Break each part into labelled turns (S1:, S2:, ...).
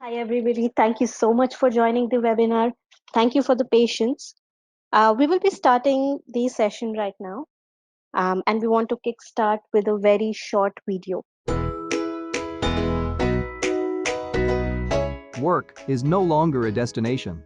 S1: Hi, everybody. Thank you so much for joining the webinar. Thank you for the patience. We will be starting the session right now, and we want to kickstart with a very short video.
S2: Work is no longer a destination.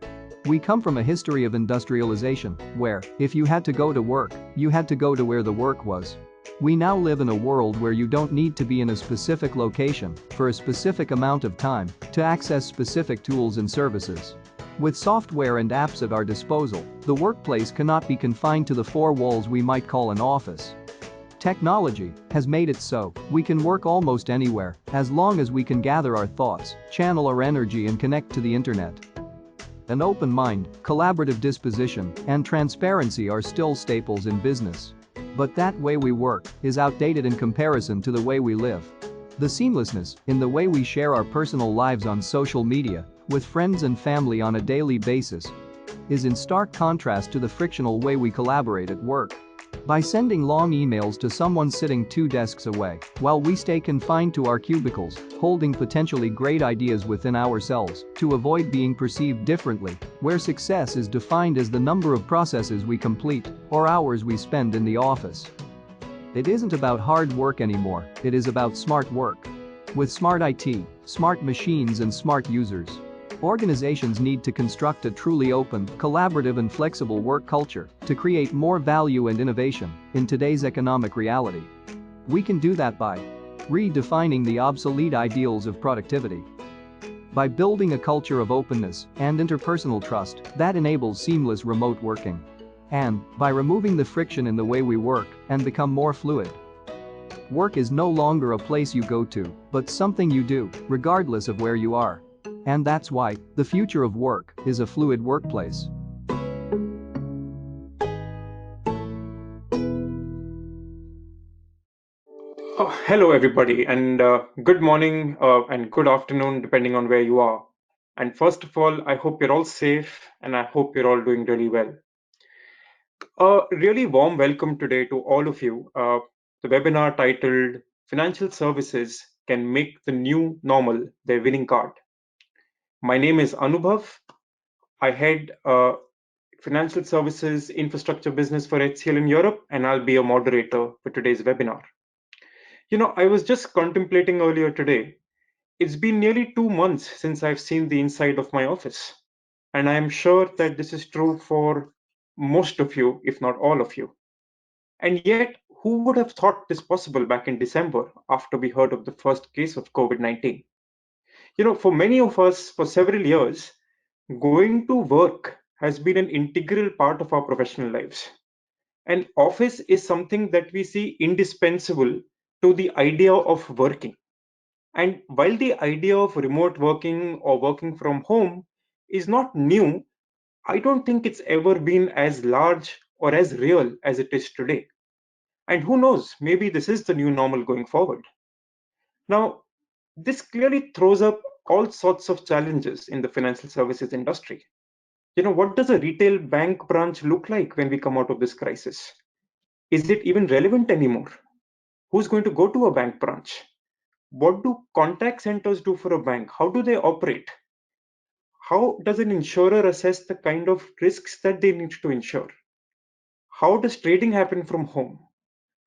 S2: We come from a history of industrialization, where, if you had to go to work, you had to go to where the work was. We now live in a world where you don't need to be in a specific location for a specific amount of time to access specific tools and services. With software and apps at our disposal, the workplace cannot be confined to the four walls we might call an office. Technology has made it so we can work almost anywhere as long as we can gather our thoughts, channel our energy and connect to the internet. An open mind, collaborative disposition, and transparency are still staples in business. But that way we work is outdated in comparison to the way we live. The seamlessness in the way we share our personal lives on social media, with friends and family on a daily basis, is in stark contrast to the frictional way we collaborate at work. By sending long emails to someone sitting 2 desks away, while we stay confined to our cubicles, holding potentially great ideas within ourselves to avoid being perceived differently, where success is defined as the number of processes we complete or hours we spend in the office. It isn't about hard work anymore, it is about smart work. With smart IT, smart machines and smart users, organizations need to construct a truly open, collaborative and flexible work culture to create more value and innovation in today's economic reality. We can do that by redefining the obsolete ideals of productivity, by building a culture of openness and interpersonal trust that enables seamless remote working, and by removing the friction in the way we work and become more fluid. Work is no longer a place you go to, but something you do, regardless of where you are. And that's why the future of work is a fluid workplace.
S3: Hello, everybody, and good morning and good afternoon, depending on where you are. And first of all, I hope you're all safe and I hope you're all doing really well. A really warm welcome today to all of you. The webinar titled Financial Services Can Make the New Normal Their Winning Card. My name is Anubhav. I head financial services infrastructure business for HCL in Europe, and I'll be a moderator for today's webinar. I was just contemplating earlier today. It's been nearly 2 months since I've seen the inside of my office, and I am sure that this is true for most of you, if not all of you. And yet, who would have thought this possible back in December after we heard of the first case of COVID-19? For many of us, for several years, going to work has been an integral part of our professional lives. And office is something that we see indispensable to the idea of working. And while the idea of remote working or working from home is not new, I don't think it's ever been as large or as real as it is today. And who knows, maybe this is the new normal going forward. Now, this clearly throws up all sorts of challenges in the financial services industry. What does a retail bank branch look like when we come out of this crisis? Is it even relevant anymore? Who's going to go to a bank branch? What do contact centers do for a bank? How do they operate? How does an insurer assess the kind of risks that they need to insure? How does trading happen from home?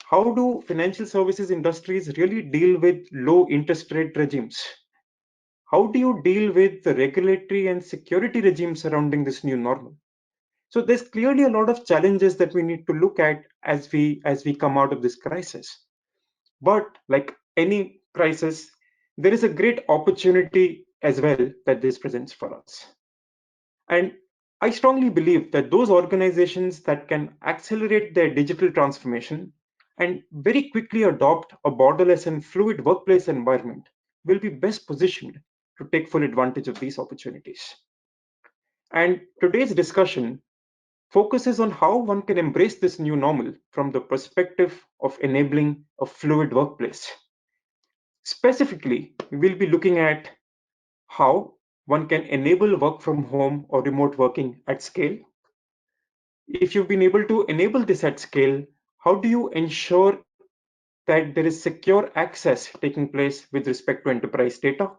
S3: How do financial services industries really deal with low interest rate regimes? How do you deal with the regulatory and security regime surrounding this new normal? So there's clearly a lot of challenges that we need to look at as we come out of this crisis. But like any crisis, there is a great opportunity as well that this presents for us. And I strongly believe that those organizations that can accelerate their digital transformation and very quickly adopt a borderless and fluid workplace environment will be best positioned to take full advantage of these opportunities. And today's discussion focuses on how one can embrace this new normal from the perspective of enabling a fluid workplace. Specifically, we'll be looking at how one can enable work from home or remote working at scale. If you've been able to enable this at scale, how do you ensure that there is secure access taking place with respect to enterprise data?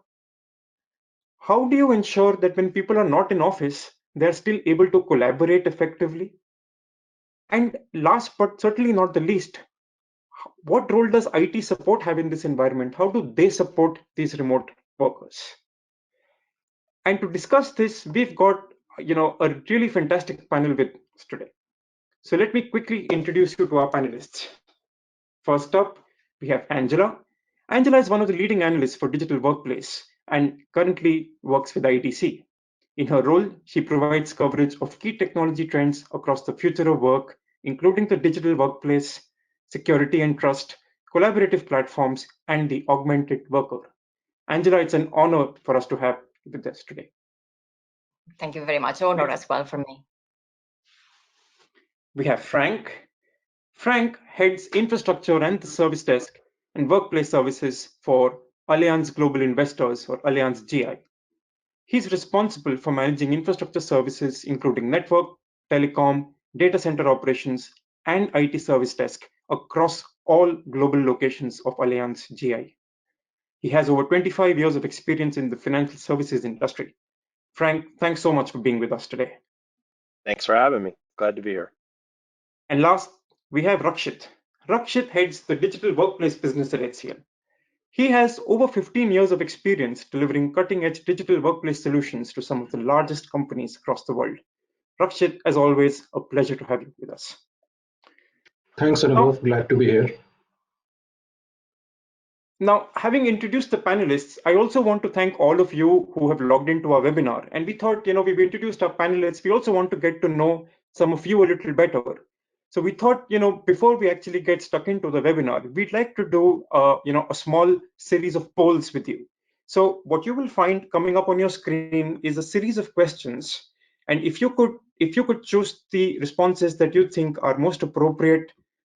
S3: How do you ensure that when people are not in office, they're still able to collaborate effectively? And last but certainly not the least, what role does IT support have in this environment? How do they support these remote workers? And to discuss this, we've got a really fantastic panel with us today. So let me quickly introduce you to our panelists. First up, we have Angela. Angela is one of the leading analysts for digital workplace and currently works with ITC. In her role, she provides coverage of key technology trends across the future of work, including the digital workplace, security and trust, collaborative platforms, and the augmented worker. Angela, it's an honor for us to have you with us today.
S4: Thank you very much. Honor as well for me.
S3: We have Frank. Frank heads infrastructure and the service desk and workplace services for Allianz Global Investors or Allianz GI. He's responsible for managing infrastructure services, including network, telecom, data center operations, and IT service desk across all global locations of Allianz GI. He has over 25 years of experience in the financial services industry. Frank, thanks so much for being with us today.
S5: Thanks for having me. Glad to be here.
S3: And last, we have Rakshit. Rakshit heads the digital workplace business at HCL. He has over 15 years of experience delivering cutting-edge digital workplace solutions to some of the largest companies across the world. Rakshit, as always, a pleasure to have you with us.
S6: Thanks, Anubhav. Glad to be here.
S3: Now, having introduced the panelists, I also want to thank all of you who have logged into our webinar. And we thought, we've introduced our panelists. We also want to get to know some of you a little better. So we thought, before we actually get stuck into the webinar, we'd like to do, a small series of polls with you. So what you will find coming up on your screen is a series of questions. And if you could choose the responses that you think are most appropriate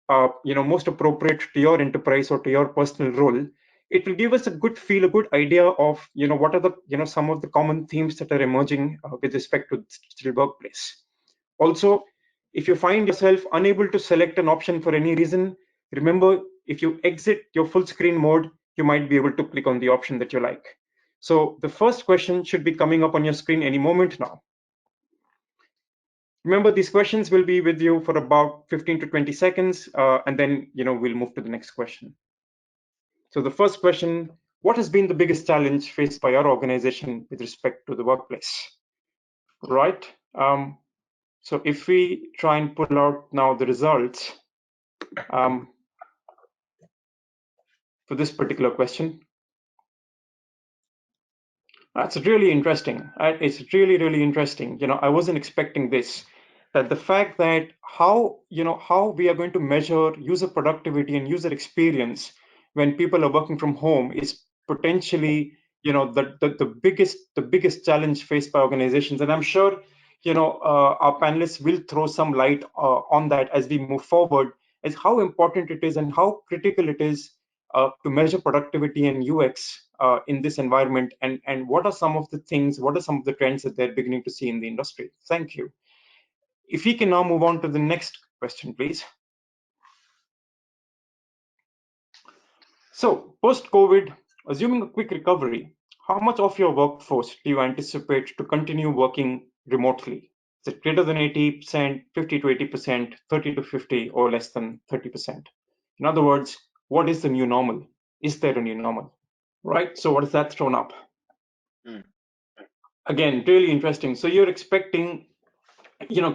S3: to your enterprise or to your personal role, it will give us a good feel, a good idea of what are the some of the common themes that are emerging with respect to digital workplace. Also, if you find yourself unable to select an option for any reason, remember, if you exit your full screen mode, you might be able to click on the option that you like. So the first question should be coming up on your screen any moment now. Remember, these questions will be with you for about 15 to 20 seconds, and then we'll move to the next question. So the first question, what has been the biggest challenge faced by our organization with respect to the workplace? Right. So if we try and pull out now the results for this particular question, that's really interesting. It's really, really interesting. I wasn't expecting this. That the fact that how we are going to measure user productivity and user experience when people are working from home is potentially the biggest challenge faced by organizations. And I'm sure our panelists will throw some light on that as we move forward, as how important it is and how critical it is to measure productivity and UX in this environment, and what are some of the trends that they're beginning to see in the industry. Thank you. If we can now move on to the next question, please. So post-COVID, assuming a quick recovery, how much of your workforce do you anticipate to continue working remotely? Is it greater than 80%, 50 to 80%, 30 to 50, or less than 30%? In other words, what is the new normal? Is there a new normal? Right, so what has that thrown up? Again, really interesting. So you're expecting,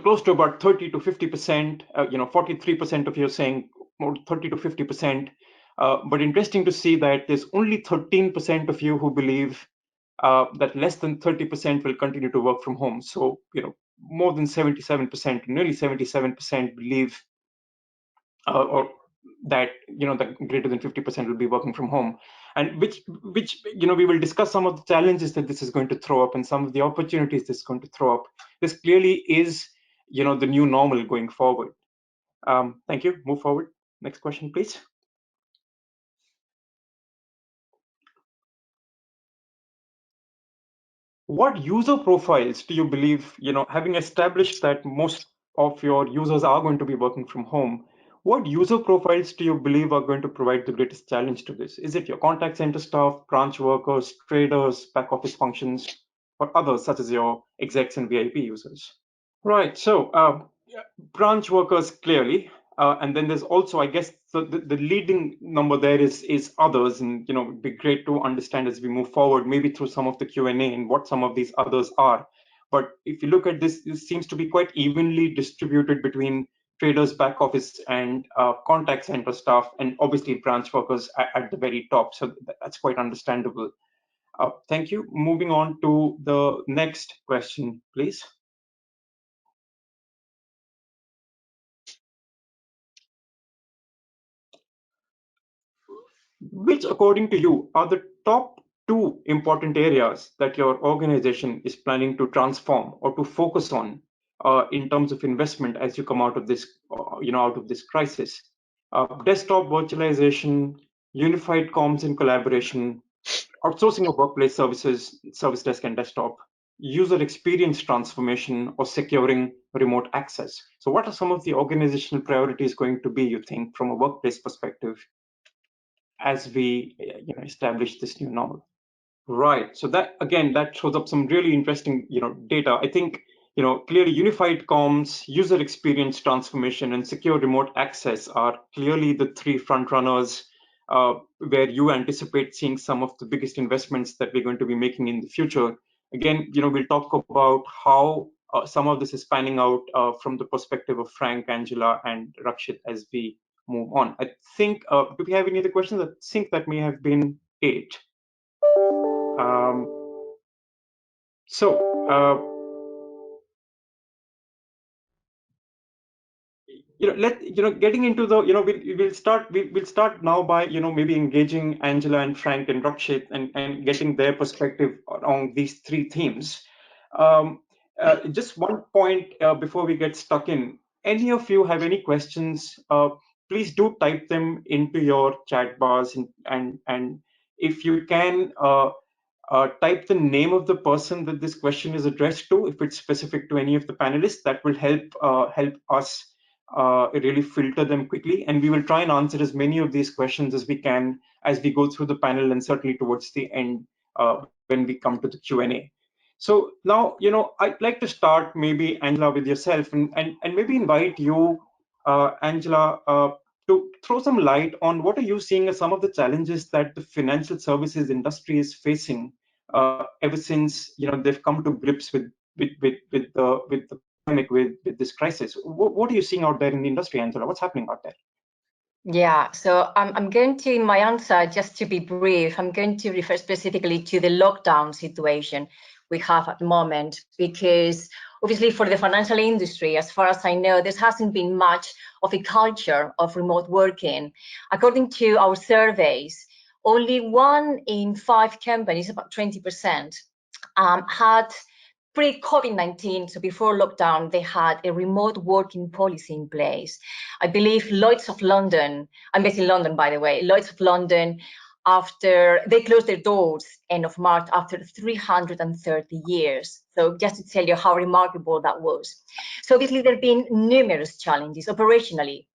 S3: close to about 30 to 50%, 43% of you are saying more 30 to 50%. But interesting to see that there's only 13% of you who believe that less than 30% will continue to work from home. So, more than 77%, nearly 77% believe or that that greater than 50% will be working from home, and which we will discuss some of the challenges that this is going to throw up and some of the opportunities this is going to throw up. This clearly is the new normal going forward. Thank you. Move forward. Next question, please. What user profiles do you believe, having established that most of your users are going to be working from home, What user profiles do you believe are going to provide the greatest challenge to this? Is it your contact center staff, branch workers, traders, back office functions, or others such as your execs and VIP users? Right. So branch workers clearly, and then there's also, I guess, the leading number there is others, and it'd be great to understand as we move forward, maybe through some of the Q&A and what some of these others are. But if you look at this, this seems to be quite evenly distributed between traders, back office, and contact center staff, and obviously branch workers at the very top. So that's quite understandable. Thank you. Moving on to the next question, please. Which, according to you, are the top 2 important areas that your organization is planning to transform or to focus on in terms of investment as you come out of this, out of this crisis? Desktop virtualization, unified comms and collaboration, outsourcing of workplace services, service desk and desktop, user experience transformation, or securing remote access. So what are some of the organizational priorities going to be, you think, from a workplace perspective as we establish this new normal? Right. So that, again, that shows up some really interesting data. I think clearly unified comms, user experience transformation, and secure remote access are clearly the 3 front runners where you anticipate seeing some of the biggest investments that we're going to be making in the future. Again, we'll talk about how some of this is panning out from the perspective of Frank, Angela, and Rakshit as we move on. I think, do we have any other questions? I think that may have been 8. Um, so, getting into the, we'll start now by, maybe engaging Angela and Frank and Rakshit and getting their perspective on these 3 themes. Just one point before we get stuck in. Any of you have any questions? Please do type them into your chat bars, and if you can. Type the name of the person that this question is addressed to. If it's specific to any of the panelists, that will help us really filter them quickly. And we will try and answer as many of these questions as we can as we go through the panel, and certainly towards the end when we come to the Q&A. So now, I'd like to start maybe, Angela, with yourself, and maybe invite you, Angela, to throw some light on what are you seeing as some of the challenges that the financial services industry is facing ever since they've come to grips with the pandemic, with this crisis. What are you seeing out there in the industry, Angela? What's happening out there?
S4: Yeah, so I'm going to, in my answer, just to be brief, I'm going to refer specifically to the lockdown situation we have at the moment, because obviously for the financial industry, as far as I know, there hasn't been much of a culture of remote working. According to our surveys, only 1 in 5 companies, about 20%, had pre-COVID-19, so before lockdown, they had a remote working policy in place. I believe Lloyd's of London, I'm based in London, by the way, Lloyd's of London, after they closed their doors end of March after 330 years. So just to tell you how remarkable that was. So obviously there have been numerous challenges operationally,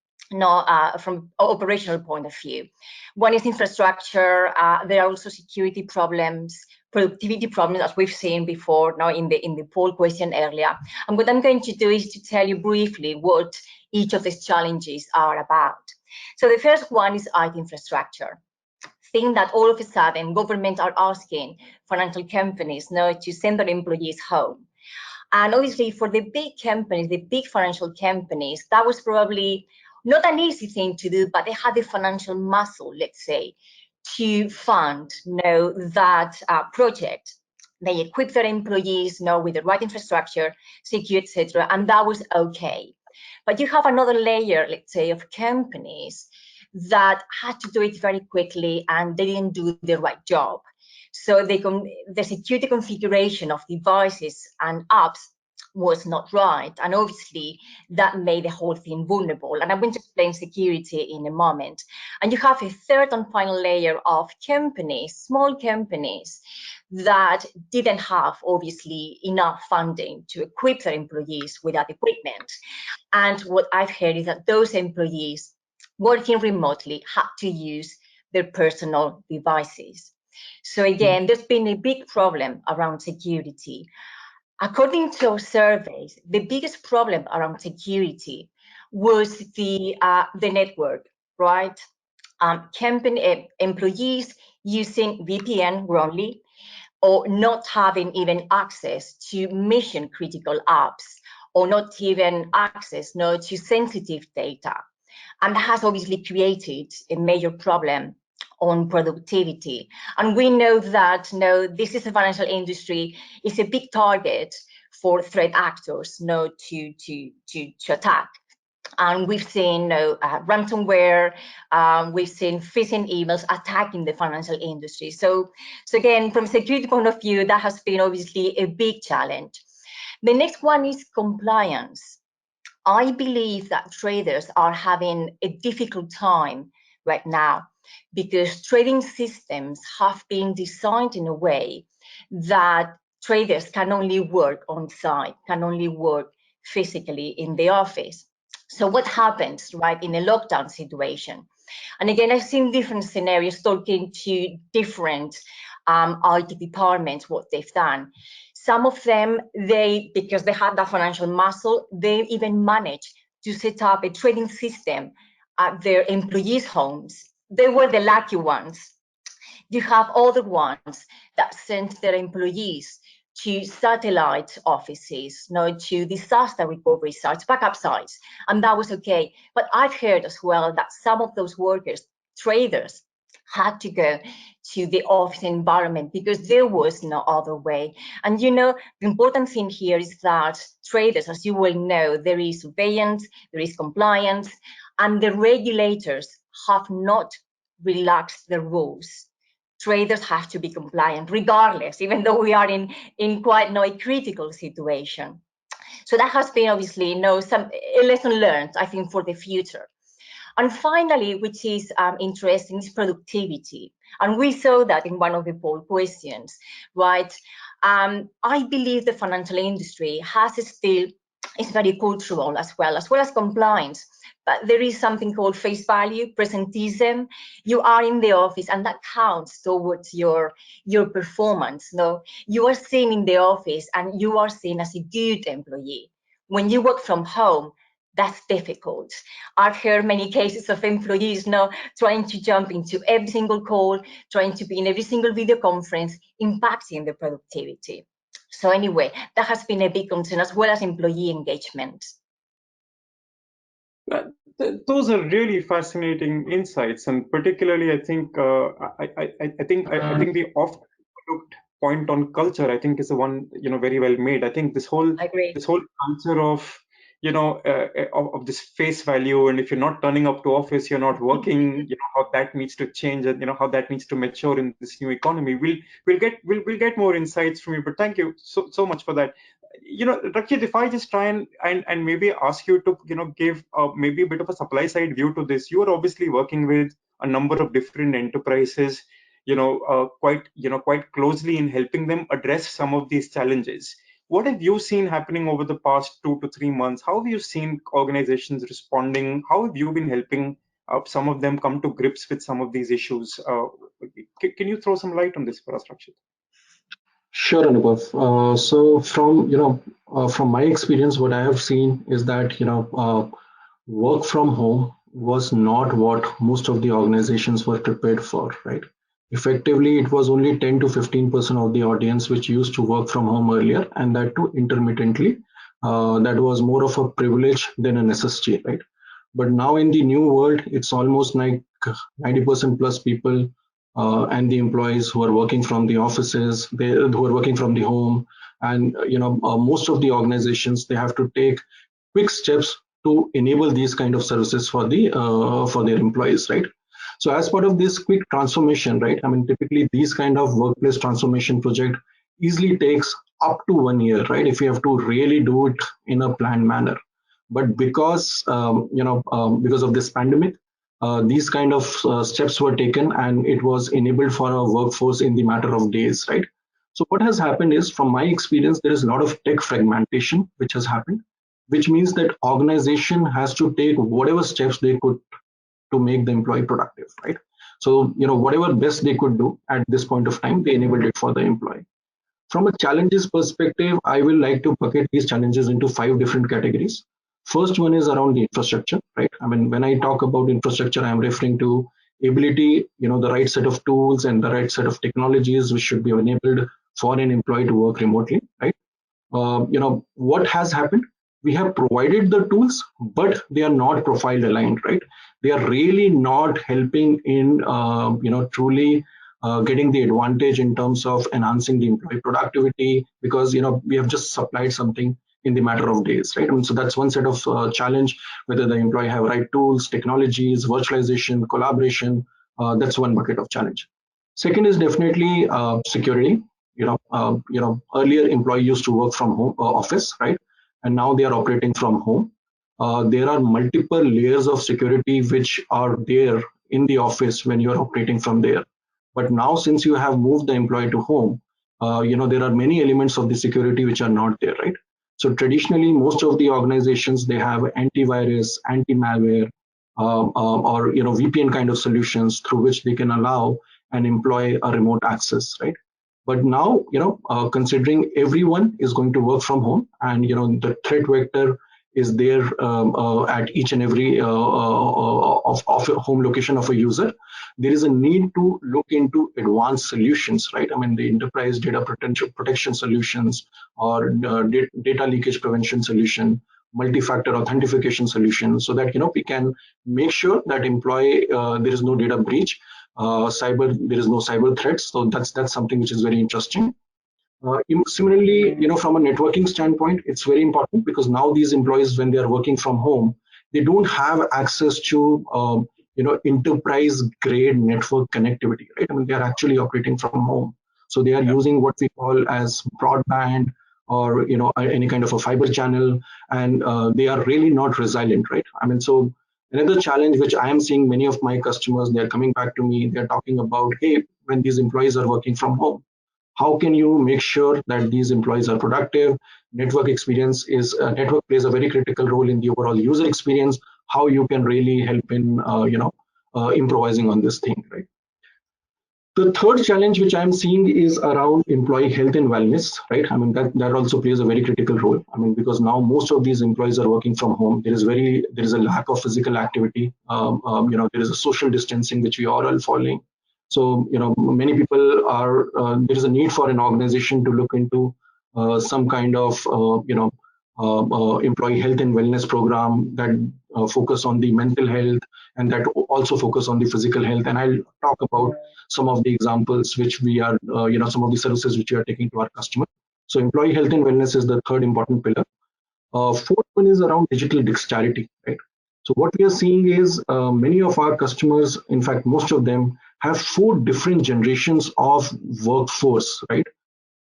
S4: from operational point of view. One is infrastructure. There are also security problems, productivity problems, as we've seen before now in the poll question earlier. And what I'm going to do is to tell you briefly what each of these challenges are about. So the first one is IT infrastructure. Think that all of a sudden governments are asking financial companies now to send their employees home. And obviously for the big companies, the big financial companies, that was probably not an easy thing to do, but they had the financial muscle, let's say, to fund that project. They equipped their employees with the right infrastructure, secure, etc., and that was okay. But you have another layer, let's say, of companies that had to do it very quickly and they didn't do the right job. So the security configuration of devices and apps was not right. And obviously that made the whole thing vulnerable. And I'm going to explain security in a moment. And you have a third and final layer of companies, small companies, that didn't have obviously enough funding to equip their employees with that equipment. And what I've heard is that those employees working remotely had to use their personal devices. So again, there's been a big problem around security. According to our surveys, the biggest problem around security was the network, right? Company employees using VPN wrongly, or not having even access to mission critical apps, or not even access to sensitive data. And that has obviously created a major problem on productivity. And we know that this is a financial industry, is a big target for threat actors to attack. And we've seen ransomware, we've seen phishing emails attacking the financial industry. So again, from a security point of view, that has been obviously a big challenge. The next one is compliance. I believe that traders are having a difficult time right now because trading systems have been designed in a way that traders can only work on site, can only work physically in the office. So what happens, right, in a lockdown situation? And again, I've seen different scenarios talking to different IT departments, what they've done. Some of them, because they had that financial muscle, they even managed to set up a trading system at their employees' homes. They were the lucky ones. You have other ones that send their employees to satellite offices, to disaster recovery sites, backup sites, and that was okay. But I've heard as well that some of those workers, traders, had to go to the office environment because there was no other way. And the important thing here is that traders, as you will know, there is surveillance, there is compliance, and the regulators have not relaxed the rules. Traders have to be compliant regardless, even though we are in quite a critical situation. So that has been obviously a lesson learned, I think, for the future. And finally, which is interesting, is productivity. And we saw that in one of the poll questions, right? I believe the financial industry is very cultural as well as compliance. But there is something called face value, presentism. You are in the office, and that counts towards your performance. You are seen in the office, and you are seen as a good employee. When you work from home, that's difficult. I've heard many cases of employees now trying to jump into every single call, trying to be in every single video conference, impacting the productivity. So anyway, that has been a big concern, as well as employee engagement.
S3: Those are really fascinating insights, and particularly, I think, I think the oft-overlooked point on culture, I think, is the one very well made. I think this whole culture of of this face value, and if you're not turning up to office, you're not working. How that needs to change, and how that needs to mature in this new economy. We'll get more insights from you, but thank you so much for that. Rakshit, if I just try and maybe ask you to give maybe a bit of a supply side view to this. You are obviously working with a number of different enterprises, quite closely in helping them address some of these challenges. What have you seen happening over the past 2 to 3 months? How have you seen organizations responding? How have you been helping some of them come to grips with some of these issues? Can you throw some light on this for us, Rakshit?
S6: Sure, Anubhav. So from my experience, what I have seen is that work from home was not what most of the organizations were prepared for, right? Effectively, it was only 10 to 15% of the audience which used to work from home earlier, and that too intermittently. That was more of a privilege than a necessity, right? But now in the new world, it's almost like 90% plus people and the employees who are working from the offices, who are working from the home, and most of the organizations, they have to take quick steps to enable these kind of services for their employees, right? So as part of this quick transformation, right, I mean, typically these kind of workplace transformation project easily takes up to 1 year, right, if you have to really do it in a planned manner. But because of this pandemic, these kind of steps were taken, and it was enabled for our workforce in the matter of days, right? So what has happened is, from my experience, there is a lot of tech fragmentation which has happened, which means that organization has to take whatever steps they could to make the employee productive, right? So, whatever best they could do at this point of time, they enabled it for the employee. From a challenges perspective, I will like to bucket these challenges into 5 different categories. First one is around the infrastructure, right? I mean, when I talk about infrastructure, I'm referring to ability, the right set of tools and the right set of technologies which should be enabled for an employee to work remotely, right? What has happened, we have provided the tools, but they are not profile aligned, right? They are really not helping in truly getting the advantage in terms of enhancing the employee productivity, because we have just supplied something in the matter of days, right? I mean, so that's one set of challenge, whether the employee have right tools, technologies, virtualization, collaboration. That's one bucket of challenge. Second is definitely security. Earlier employee used to work from home office, right? And now they are operating from home. There are multiple layers of security which are there in the office when you are operating from there. But now, since you have moved the employee to home, there are many elements of the security which are not there, right? So traditionally, most of the organizations, they have antivirus, anti-malware, or VPN kind of solutions through which they can allow an employee a remote access, right? But now, considering everyone is going to work from home, and the threat vector is there at each and every of a home location of a user, there is a need to look into advanced solutions, right? I mean, the enterprise data protection solutions, or data leakage prevention solution, multi-factor authentication solution, so that we can make sure that employee there is no data breach, there is no cyber threats. So that's something which is very interesting. Similarly, from a networking standpoint, it's very important, because now these employees, when they are working from home, they don't have access to enterprise grade network connectivity, right? I mean, they are actually operating from home, so they are using what we call as broadband, or any kind of a fiber channel, and they are really not resilient, right? I mean, so another challenge which I am seeing, many of my customers, they are coming back to me, they're talking about, hey, when these employees are working from home, how can you make sure that these employees are productive? Network plays a very critical role in the overall user experience. How you can really help in improvising on this thing, right? The third challenge which I'm seeing is around employee health and wellness, right? I mean, that also plays a very critical role. I mean, because now most of these employees are working from home. There is a lack of physical activity. There is a social distancing which we are all following. So, many people are, there is a need for an organization to look into some kind of, employee health and wellness program that focus on the mental health, and that also focus on the physical health. And I'll talk about some of the examples which we are, some of the services which we are taking to our customer. So employee health and wellness is the third important pillar. Fourth one is around digital dexterity, right? So what we are seeing is many of our customers, in fact, most of them have 4 different generations of workforce, right,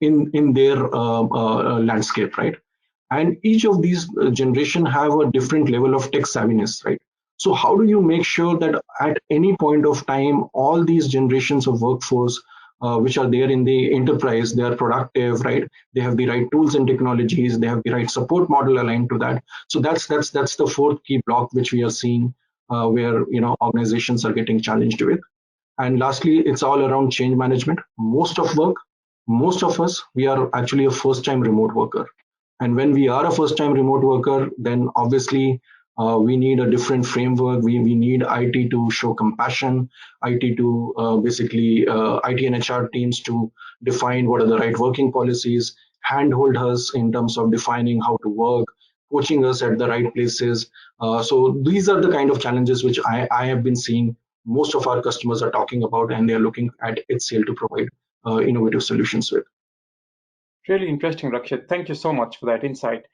S6: in their landscape, right? And each of these generation have a different level of tech savviness, right? So how do you make sure that at any point of time, all these generations of workforce which are there in the enterprise, they are productive, right? They have the right tools and technologies, they have the right support model aligned to that. So that's the fourth key block which we are seeing, where organizations are getting challenged with. And lastly, it's all around change management. Most of us, we are actually a first time remote worker. And when we are a first time remote worker, then obviously we need a different framework. We need IT to show compassion, IT to IT and HR teams to define what are the right working policies, handhold us in terms of defining how to work, coaching us at the right places. So these are the kind of challenges which I have been seeing most of our customers are talking about, and they are looking at HCL to provide innovative solutions with.
S3: Really interesting, Rakshit. Thank you so much for that insight.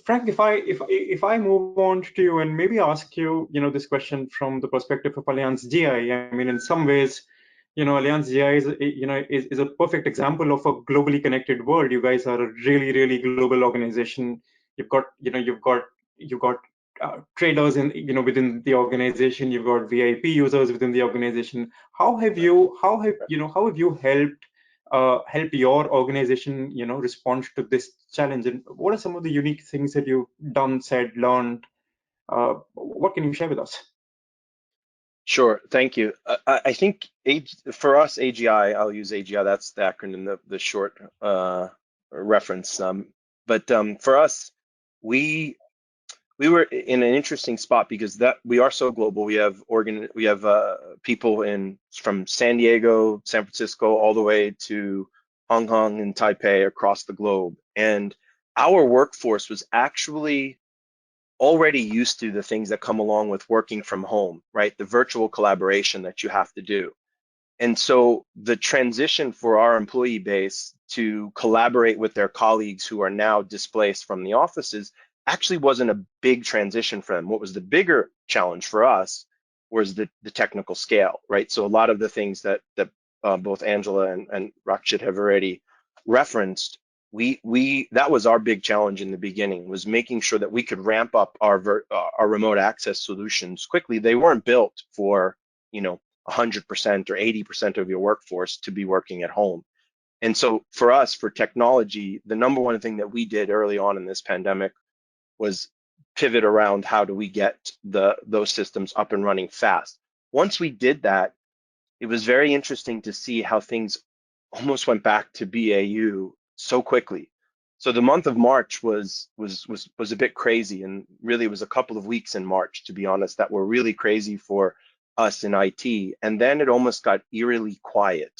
S3: Frank, if I move on to you and maybe ask you, this question from the perspective of Allianz GI. I mean, in some ways, Allianz GI is a perfect example of a globally connected world. You guys are a really, really global organization. You've got traders within the organization. You've got VIP users within the organization. How have you helped help your organization respond to this challenge, and what are some of the unique things that you've done, said, learned? What can you share with us?
S5: Sure, thank you. I think for us, AGI, I'll use AGI, that's the acronym, the short reference. But for us, we were in an interesting spot because that we are so global. We have people from San Diego, San Francisco, all the way to Hong Kong and Taipei across the globe. And our workforce was actually already used to the things that come along with working from home, right? The virtual collaboration that you have to do. And so the transition for our employee base to collaborate with their colleagues who are now displaced from the offices actually wasn't a big transition for them. What was the bigger challenge for us was the technical scale, right? So a lot of the things that both Angela and Rakshit have already referenced, that was our big challenge in the beginning, was making sure that we could ramp up our remote access solutions quickly. They weren't built for, 100% or 80% of your workforce to be working at home. And so for us, for technology, the number one thing that we did early on in this pandemic was pivot around how do we get those systems up and running fast. Once we did that, it was very interesting to see how things almost went back to BAU so quickly. So the month of March was a bit crazy, and really it was a couple of weeks in March, to be honest, that were really crazy for us in IT. And then it almost got eerily quiet.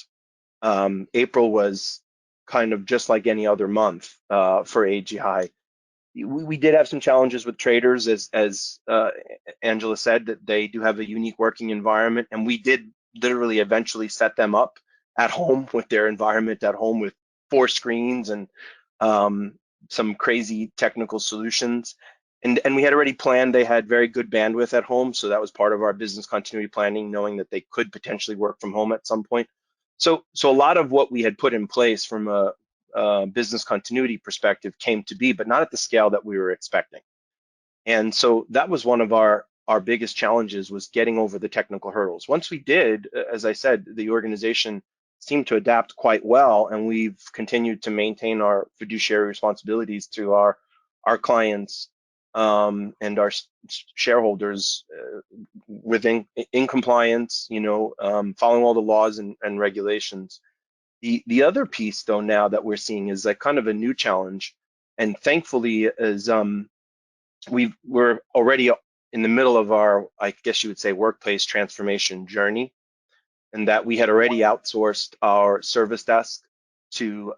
S5: April was kind of just like any other month for AGI. We did have some challenges with traders, as Angela said, that they do have a unique working environment, and we did literally eventually set them up at home with their environment at home with 4 screens and some crazy technical solutions. And we had already planned, they had very good bandwidth at home, so that was part of our business continuity planning, knowing that they could potentially work from home at some point. So a lot of what we had put in place from a business continuity perspective came to be, but not at the scale that we were expecting. And so that was one of our biggest challenges, was getting over the technical hurdles. Once we did, as I said, the organization seemed to adapt quite well, and we've continued to maintain our fiduciary responsibilities to our clients and our shareholders in compliance, following all the laws and regulations. The other piece, though, now that we're seeing is like kind of a new challenge, and thankfully is we're already in the middle of our, I guess you would say, workplace transformation journey, and that we had already outsourced our service desk to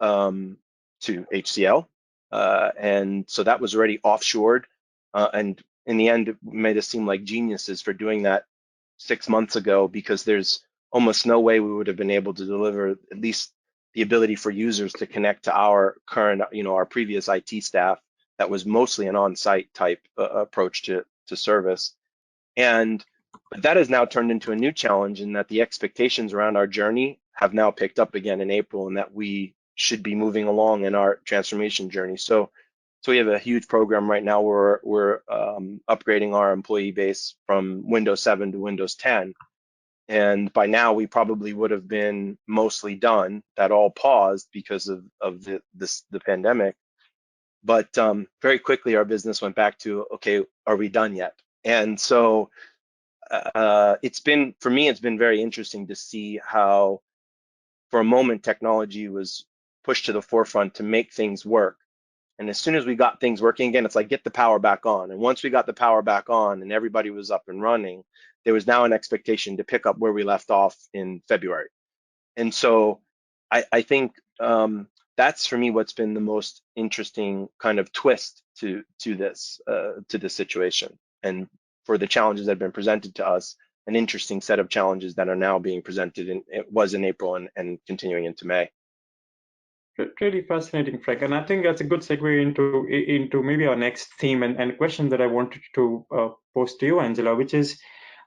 S5: HCL, and so that was already offshored, and in the end, it made us seem like geniuses for doing that 6 months ago, because there's almost no way we would have been able to deliver at least the ability for users to connect to our current, our previous IT staff that was mostly an on-site type approach to service. And that has now turned into a new challenge, in that the expectations around our journey have now picked up again in April, and that we should be moving along in our transformation journey. So we have a huge program right now where we're upgrading our employee base from Windows 7 to Windows 10. And by now we probably would have been mostly done. That all paused because of the pandemic. But very quickly our business went back to, okay, are we done yet? And so it's been very interesting to see how, for a moment, technology was pushed to the forefront to make things work. And as soon as we got things working again, it's like, get the power back on. And once we got the power back on and everybody was up and running, there was now an expectation to pick up where we left off in February. And so I think that's, for me, what's been the most interesting kind of twist to this situation. And for the challenges that have been presented to us, an interesting set of challenges that are now being presented, it was in April and continuing into May.
S3: Really fascinating, Frank, and I think that's a good segue into maybe our next theme and a question that I wanted to pose to you, Angela, which is,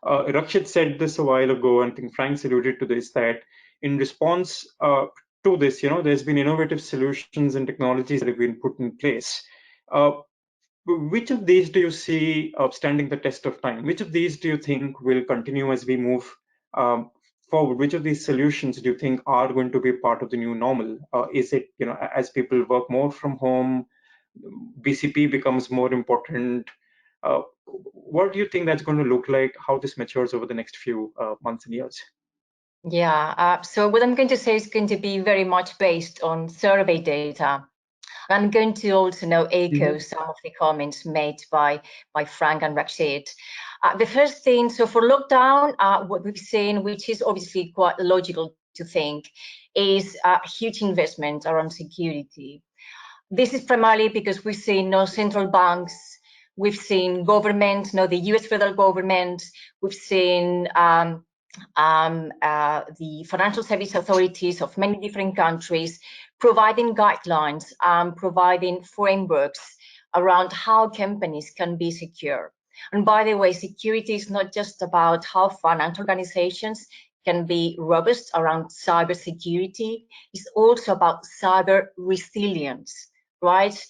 S3: Rakshit said this a while ago, and I think Frank's alluded to this, that in response to this, there's been innovative solutions and technologies that have been put in place. Which of these do you see standing the test of time? Which of these do you think will continue as we move forward? Which of these solutions do you think are going to be part of the new normal? Is it, as people work more from home, BCP becomes more important? what do you think that's going to look like, how this matures over the next few months and years?
S4: Yeah, so what I'm going to say is going to be very much based on survey data. I'm going to also now echo some of the comments made by Frank and Rashid. The first thing, so for lockdown, what we've seen, which is obviously quite logical to think, is huge investment around security. This is primarily because we've seen central banks, we've seen government, the US federal government, we've seen the financial service authorities of many different countries providing guidelines, providing frameworks around how companies can be secure. And by the way, security is not just about how financial organizations can be robust around cybersecurity. It's also about cyber resilience, right?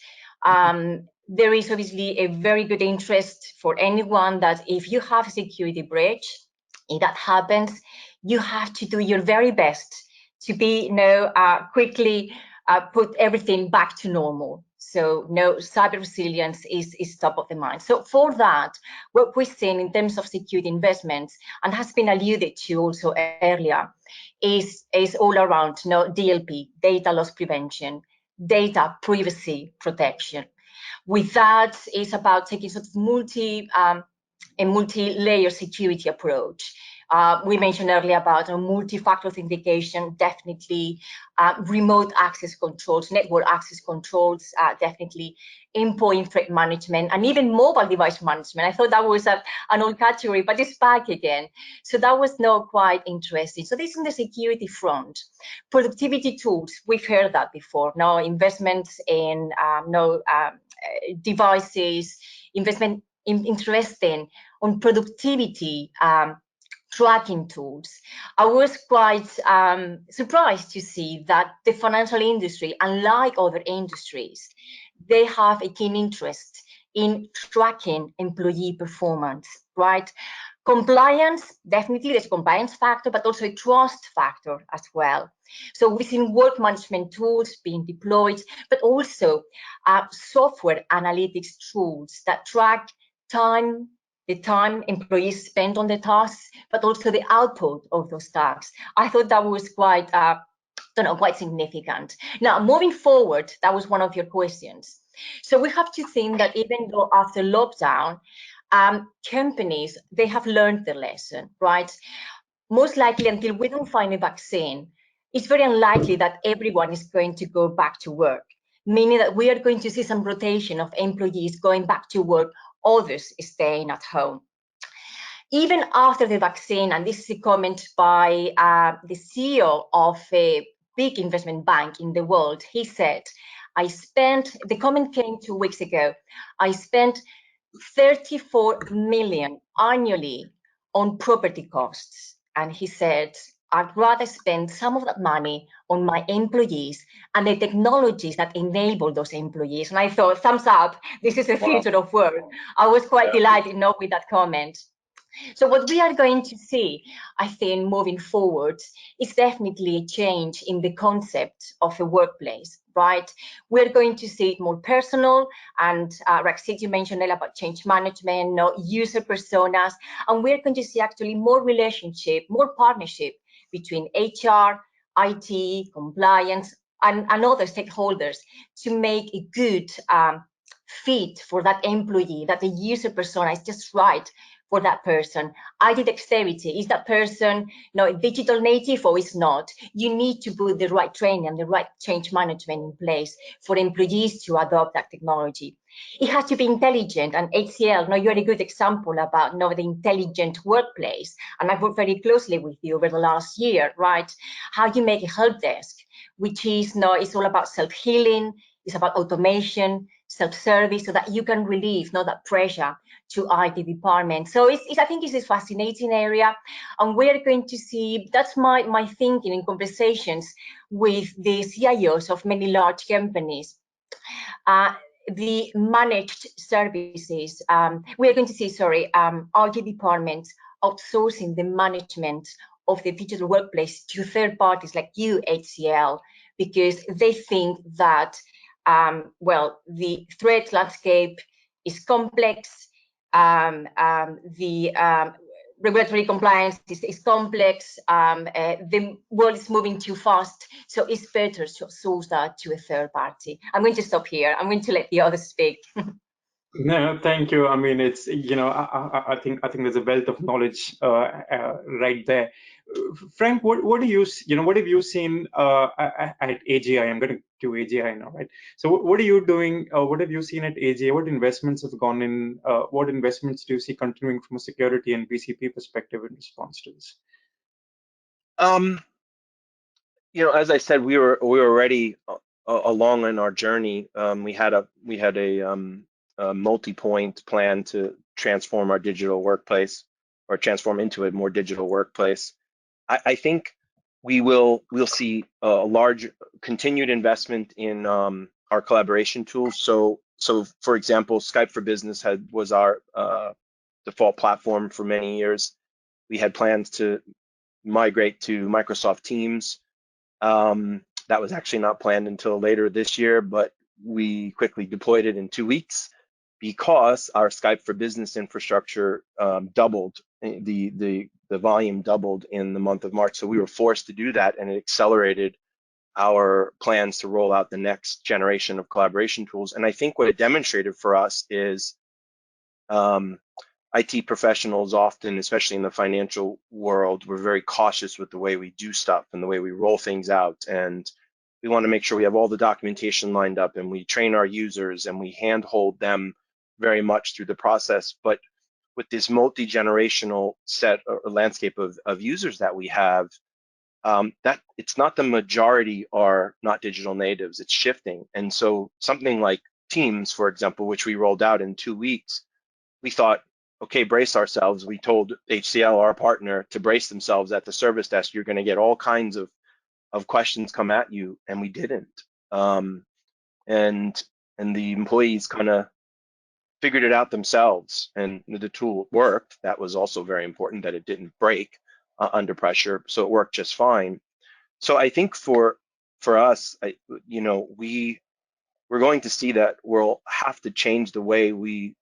S4: There is obviously a very good interest for anyone that if you have a security breach, if that happens, you have to do your very best to be, quickly put everything back to normal. So, cyber resilience is top of the mind. So for that, what we're seeing in terms of security investments, and has been alluded to also earlier, is all around, DLP, data loss prevention, data privacy protection. With that, it's about taking sort of a multi-layer security approach. We mentioned earlier about multi-factor authentication, definitely remote access controls, network access controls, definitely endpoint threat management, and even mobile device management. I thought that was an old category, but it's back again. So that was quite interesting. So this is on the security front. Productivity tools, we've heard that before. Now investments in devices, investment in interesting on productivity tracking tools. I was quite surprised to see that the financial industry, unlike other industries, they have a keen interest in tracking employee performance, right? Compliance, definitely there's a compliance factor, but also a trust factor as well. So we've seen work management tools being deployed, but also software analytics tools that track the time employees spend on the tasks, but also the output of those tasks. I thought that was quite, quite significant. Now, moving forward, that was one of your questions. So we have to think that even though after lockdown, companies, they have learned the lesson, right? Most likely until we don't find a vaccine, it's very unlikely that everyone is going to go back to work, meaning that we are going to see some rotation of employees going back to work, others staying at home. Even after the vaccine, and this is a comment by the CEO of a big investment bank in the world, he said, the comment came 2 weeks ago, I spent 34 million annually on property costs. And he said, I'd rather spend some of that money on my employees and the technologies that enable those employees. And I thought, thumbs up, this is the future of work. I was quite delighted with that comment. So what we are going to see, I think, moving forward, is definitely a change in the concept of a workplace, right? We're going to see it more personal, and Rashid, you mentioned earlier about change management, user personas, and we're going to see actually more relationship, more partnership between HR, IT, compliance, and other stakeholders to make a good fit for that employee, that the user persona is just right for that person. IT dexterity, is that person a digital native or is not? You need to put the right training and the right change management in place for employees to adopt that technology. It has to be intelligent, and HCL, you're a good example about the intelligent workplace, and I've worked very closely with you over the last year, right? How you make a help desk, which is it's all about self-healing, it's about automation, self-service, so that you can relieve that pressure to IT department. So I think it's a fascinating area, and we're going to see, that's my thinking in conversations with the CIOs of many large companies. The managed services, we are going to see, IT departments outsourcing the management of the digital workplace to third parties like you, HCL, because they think that, the threat landscape is complex, the regulatory compliance is complex. The world is moving too fast, so it's better to outsource that to a third party. I'm going to stop here. I'm going to let the others speak.
S3: No, thank you. I mean, it's, I think there's a wealth of knowledge right there. Frank, what do what have you seen at AGI? I'm going to do AGI now, right? So what are you doing? What have you seen at AGI? What investments have gone in? What investments do you see continuing from a security and BCP perspective in response to this?
S5: As I said, we were already along in our journey. We had a multi-point plan to transform our digital workplace, or transform into a more digital workplace. I think we'll see a large continued investment in our collaboration tools. So for example, Skype for Business was our default platform for many years. We had plans to migrate to Microsoft Teams. That was actually not planned until later this year, but we quickly deployed it in 2 weeks because our Skype for Business infrastructure doubled. The volume doubled in the month of March, so we were forced to do that, and it accelerated our plans to roll out the next generation of collaboration tools. And I think what it demonstrated for us is IT professionals often, especially in the financial world, we're very cautious with the way we do stuff and the way we roll things out. And we want to make sure we have all the documentation lined up, and we train our users, and we handhold them very much through the process. But with this multi-generational set or landscape of users that we have, that it's not the majority are not digital natives, it's shifting. And so something like Teams, for example, which we rolled out in 2 weeks, we thought, okay, brace ourselves. We told HCL, our partner, to brace themselves at the service desk. You're going to get all kinds of questions come at you, and we didn't. And the employees kind of figured it out themselves, and the tool worked. That was also very important, that it didn't break under pressure, so it worked just fine. So I think for us, we're going to see that we'll have to change the way we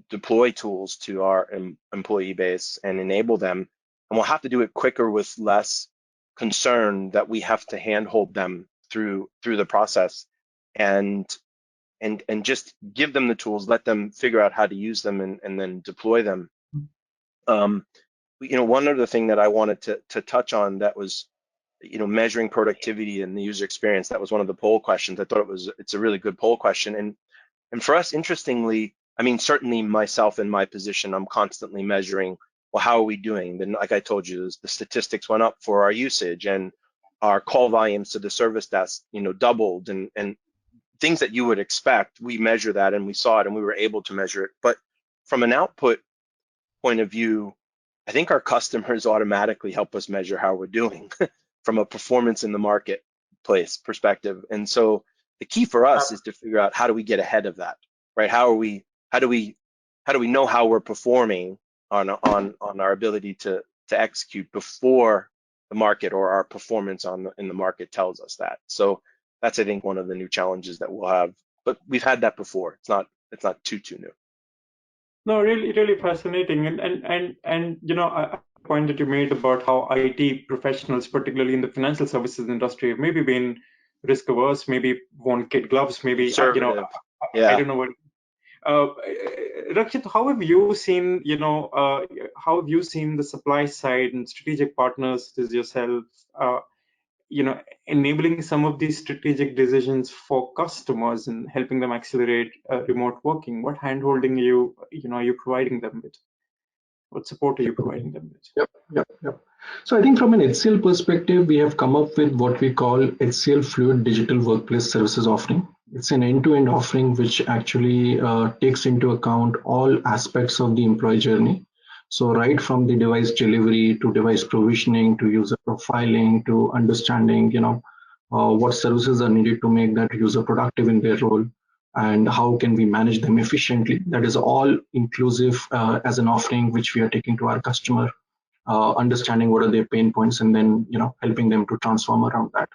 S5: deploy tools to our employee base and enable them, and we'll have to do it quicker with less concern that we have to handhold them through the process, and just give them the tools, let them figure out how to use them, and then deploy them. One other thing that I wanted to touch on, that was measuring productivity and the user experience. That was one of the poll questions. I thought it's a really good poll question, and for us, interestingly, I mean, certainly myself in my position, I'm constantly measuring, well, how are we doing? Then, like I told you, the statistics went up for our usage, and our call volumes to the service desk, doubled, and things that you would expect. We measure that, and we saw it, and we were able to measure it. But from an output point of view, I think our customers automatically help us measure how we're doing from a performance in the marketplace perspective. And so the key for us is to figure out, how do we get ahead of that, right? How do we know how we're performing on our ability to execute before the market, or our performance in the market tells us that. So that's, I think, one of the new challenges that we'll have, but we've had that before. It's not too new.
S3: No, really fascinating. And a point that you made about how IT professionals, particularly in the financial services industry, have maybe been risk averse, maybe want kid gloves, maybe,
S5: Conservative.
S3: I don't know what. Rakshit, how have you seen, the supply side and strategic partners as yourself, enabling some of these strategic decisions for customers and helping them accelerate remote working? What handholding are you providing them with? What support are you providing them with?
S6: Yep. So I think from an HCL perspective, we have come up with what we call HCL Fluid Digital Workplace Services offering. It's an end-to-end offering which actually takes into account all aspects of the employee journey. So right from the device delivery to device provisioning to user profiling to understanding, what services are needed to make that user productive in their role, and how can we manage them efficiently. That is all inclusive as an offering which we are taking to our customer, understanding what are their pain points, and then helping them to transform around that.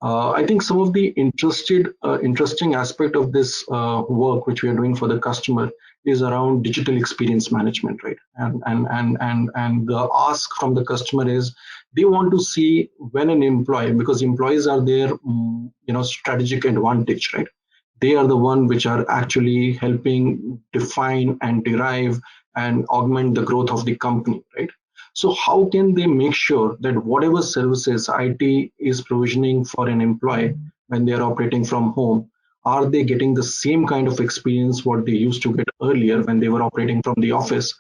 S6: I think some of the interesting aspect of this work which we are doing for the customer is around digital experience management, right? And the ask from the customer is they want to see when an employee, because employees are their strategic advantage, right? They are the one which are actually helping define and derive and augment the growth of the company, right? So how can they make sure that whatever services IT is provisioning for an employee when they are operating from home, are they getting the same kind of experience what they used to get earlier when they were operating from the office?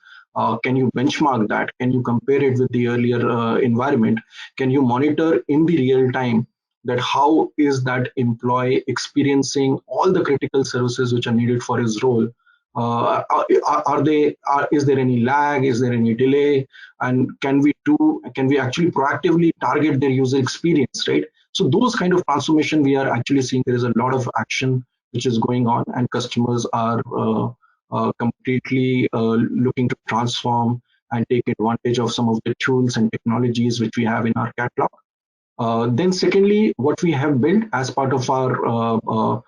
S6: Can you benchmark that? Can you compare it with the earlier environment? Can you monitor in the real time that how is that employee experiencing all the critical services which are needed for his role? Is there any lag? Is there any delay? And can we actually proactively target their user experience, right? So those kind of transformation we are actually seeing. There is a lot of action which is going on, and customers are completely looking to transform and take advantage of some of the tools and technologies which we have in our catalog. Then secondly, what we have built as part of our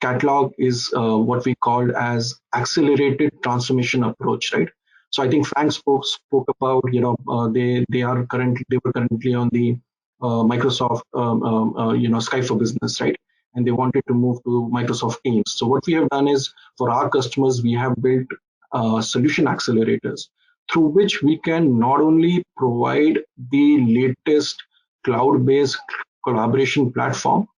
S6: catalog is what we called as accelerated transformation approach, right? So I think Frank spoke about they were currently on the Microsoft Skype for Business, right? And they wanted to move to Microsoft Teams. So what we have done is for our customers we have built solution accelerators through which we can not only provide the latest cloud-based collaboration platform,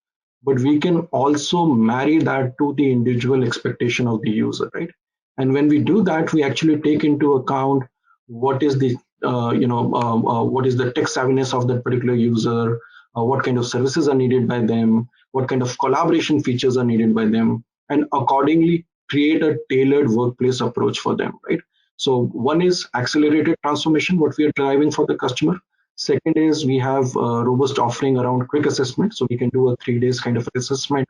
S6: but we can also marry that to the individual expectation of the user, right? And when we do that, we actually take into account what is the what is the tech savviness of that particular user, what kind of services are needed by them, what kind of collaboration features are needed by them, and accordingly create a tailored workplace approach for them, right? So one is accelerated transformation, what we are driving for the customer. Second is we have a robust offering around quick assessment. So we can do a 3 days kind of assessment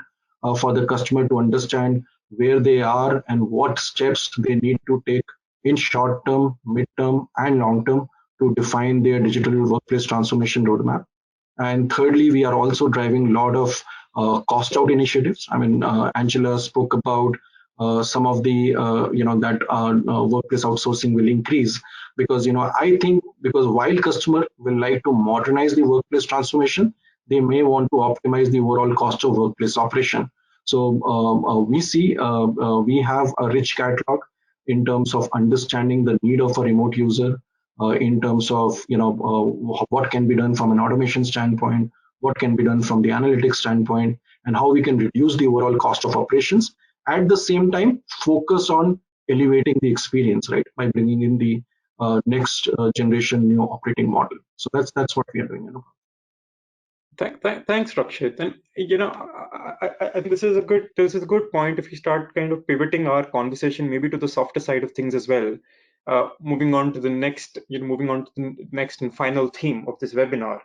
S6: for the customer to understand where they are and what steps they need to take in short term, mid term, and long term to define their digital workplace transformation roadmap. And thirdly, we are also driving a lot of cost out initiatives. I mean, Angela spoke about some of the that workplace outsourcing will increase because I think because while customer will like to modernize the workplace transformation, they may want to optimize the overall cost of workplace operation. So we have a rich catalog in terms of understanding the need of a remote user, in terms of what can be done from an automation standpoint, what can be done from the analytics standpoint, and how we can reduce the overall cost of operations. At the same time, focus on elevating the experience, right, by bringing in the next generation new operating model. So that's what we are doing.
S3: Thanks, Rakshit. And I think this is a good point. If we start kind of pivoting our conversation maybe to the softer side of things as well, moving on to the next and final theme of this webinar.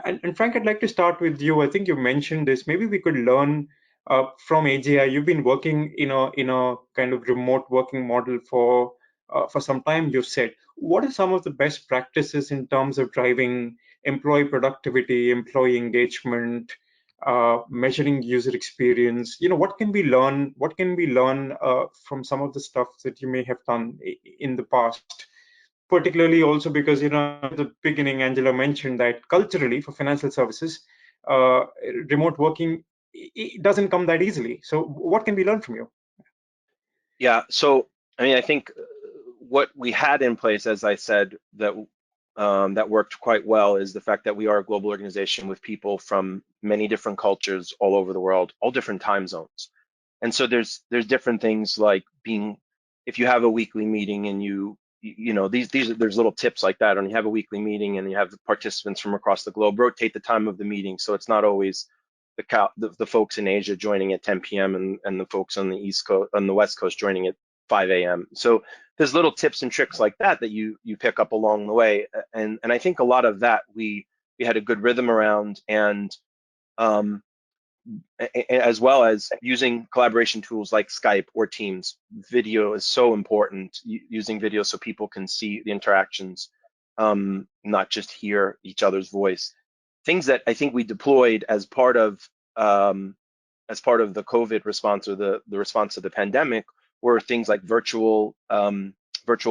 S3: And Frank, I'd like to start with you. I think you mentioned this. Maybe we could learn from AGI. You've been working in a kind of remote working model for some time. You've said, what are some of the best practices in terms of driving employee productivity, employee engagement, measuring user experience? What can we learn? What can we learn from some of the stuff that you may have done in the past? Particularly also because at the beginning, Angela mentioned that culturally for financial services, remote working it doesn't come that easily. So what can we learn from you?
S5: Yeah, so I mean, I think what we had in place, as I said, that worked quite well is the fact that we are a global organization with people from many different cultures all over the world, all different time zones. And so there's different things like if you have a weekly meeting and there's little tips like that. When you have a weekly meeting and you have the participants from across the globe, rotate the time of the meeting so it's not always the folks in Asia joining at 10 p.m. and the folks on the East Coast, on the West Coast joining at 5 a.m. So there's little tips and tricks like that you pick up along the way, and I think a lot of that we had a good rhythm around, and as well as using collaboration tools like Skype or Teams. Video is so important, using video so people can see the interactions, not just hear each other's voice. things that I think we deployed as part of the COVID response, or the response to the pandemic, were things like virtual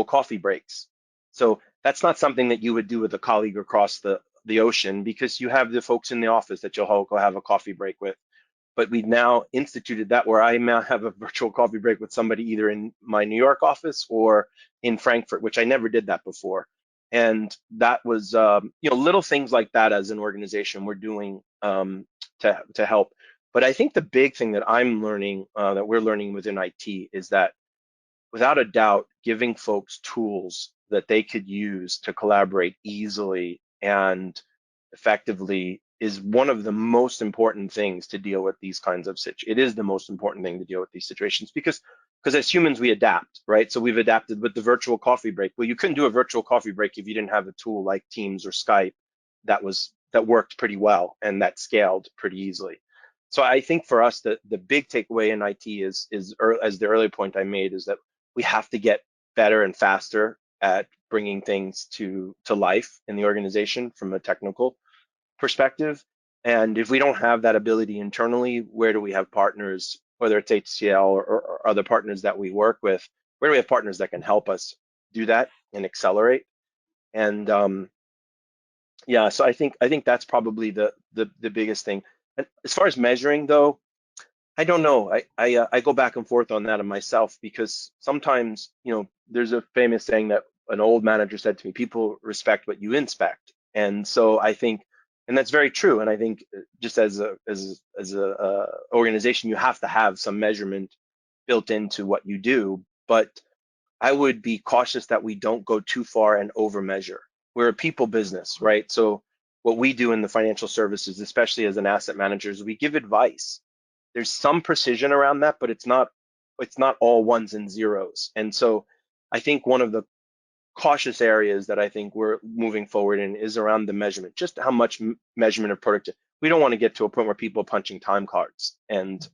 S5: coffee breaks. So that's not something that you would do with a colleague across the ocean, because you have the folks in the office that you'll go have a coffee break with. But we've now instituted that, where I now have a virtual coffee break with somebody either in my New York office or in Frankfurt, which I never did that before. And that was, little things like that as an organization we're doing to help. But I think the big thing that I'm learning, that we're learning within IT, is that without a doubt, giving folks tools that they could use to collaborate easily and effectively is one of the most important things to deal with these kinds of situations. It is the most important thing to deal with these situations, because as humans, we adapt, right? So we've adapted with the virtual coffee break. Well, you couldn't do a virtual coffee break if you didn't have a tool like Teams or Skype that worked pretty well and that scaled pretty easily. So I think for us, the big takeaway in IT is as the earlier point I made, is that we have to get better and faster at bringing things to life in the organization from a technical perspective. And if we don't have that ability internally, where do we have partners, whether it's HCL or other partners that we work with, where do we have partners that can help us do that and accelerate? And so I think that's probably the biggest thing. And as far as measuring, though, I don't know. I go back and forth on that of myself, because sometimes, there's a famous saying that an old manager said to me: people respect what you inspect. And so I think, and that's very true. And I think just as a organization, you have to have some measurement built into what you do. But I would be cautious that we don't go too far and over measure. We're a people business, right? So what we do in the financial services, especially as an asset manager, is we give advice. There's some precision around that, but it's not all ones and zeros. And so I think one of the cautious areas that I think we're moving forward in is around the measurement, just how much measurement of productivity. We don't want to get to a point where people are punching time cards and,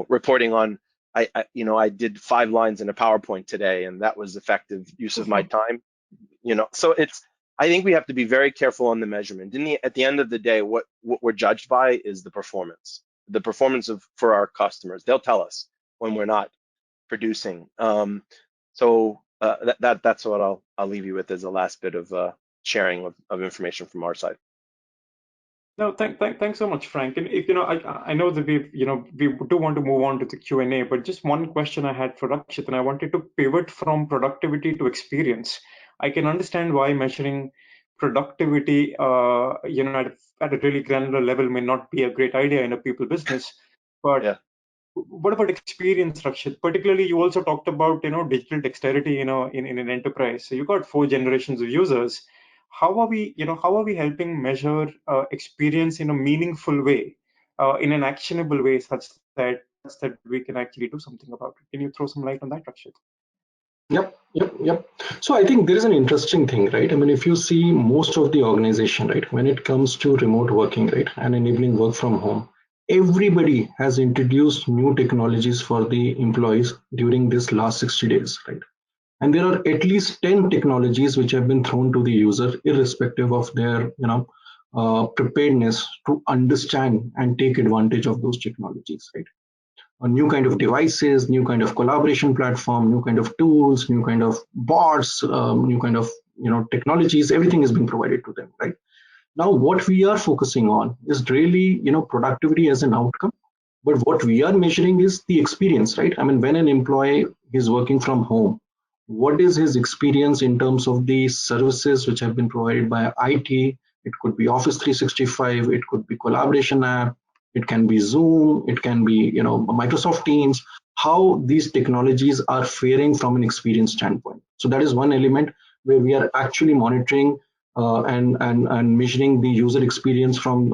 S5: reporting on, I did 5 lines in a PowerPoint today, and that was effective use of my time. So I think we have to be very careful on the measurement. At the end of the day, what we're judged by is the performance for our customers. They'll tell us when we're not producing. That's what I'll leave you with as the last bit of sharing of information from our side.
S3: No, thanks so much, Frank. And if I know that we do want to move on to the Q&A, but just one question I had for Rakshit, and I wanted to pivot from productivity to experience. I can understand why measuring productivity, at a really granular level may not be a great idea in a people business, but
S5: Yeah.
S3: What about experience, Rakshit? Particularly, you also talked about digital dexterity, in an enterprise. So you got 4 generations of users. How are we helping measure experience in a meaningful way, in an actionable way, such that we can actually do something about it? Can you throw some light on that, Rakshit?
S6: Yep. So I think there is an interesting thing, right? I mean, if you see most of the organization, right, when it comes to remote working, right, and enabling work from home, everybody has introduced new technologies for the employees during this last 60 days, right? And there are at least 10 technologies which have been thrown to the user, irrespective of their, preparedness to understand and take advantage of those technologies, right? A new kind of devices, new kind of collaboration platform, new kind of tools, new kind of bots, new kind of technologies. Everything is being provided to them, right? Now, what we are focusing on is really productivity as an outcome, but what we are measuring is the experience, right? I mean, when an employee is working from home, what is his experience in terms of the services which have been provided by IT? It could be Office 365, it could be collaboration app, it can be Zoom, it can be Microsoft Teams. How these technologies are faring from an experience standpoint. So that is one element where we are actually monitoring and measuring the user experience from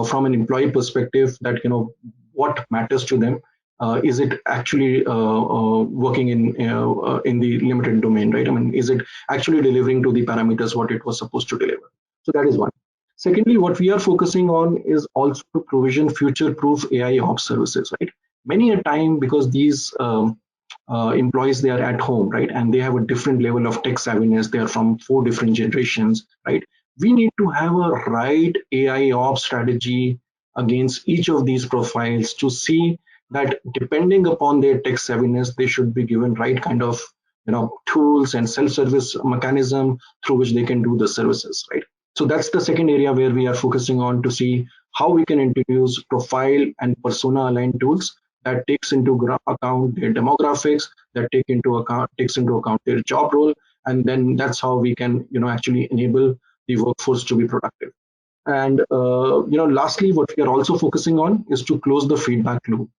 S6: from an employee perspective, that what matters to them. Is it actually working in the limited domain, right? I mean, is it actually delivering to the parameters what it was supposed to deliver? So that is one. Secondly, what we are focusing on is also to provision future-proof AI ops services, right? Many a time, because these employees, they are at home, right, and they have a different level of tech savviness. They are from 4 different generations, right? we need to have a right AI ops strategy against each of these profiles to see that depending upon their tech savviness, they should be given right kind of tools and self-service mechanism through which they can do the services, right? So that's the second area where we are focusing on to see how we can introduce profile and persona aligned tools that takes into account their demographics, that takes into account their job role, and then that's how we can actually enable the workforce to be productive. And lastly, what we are also focusing on is to close the feedback loop.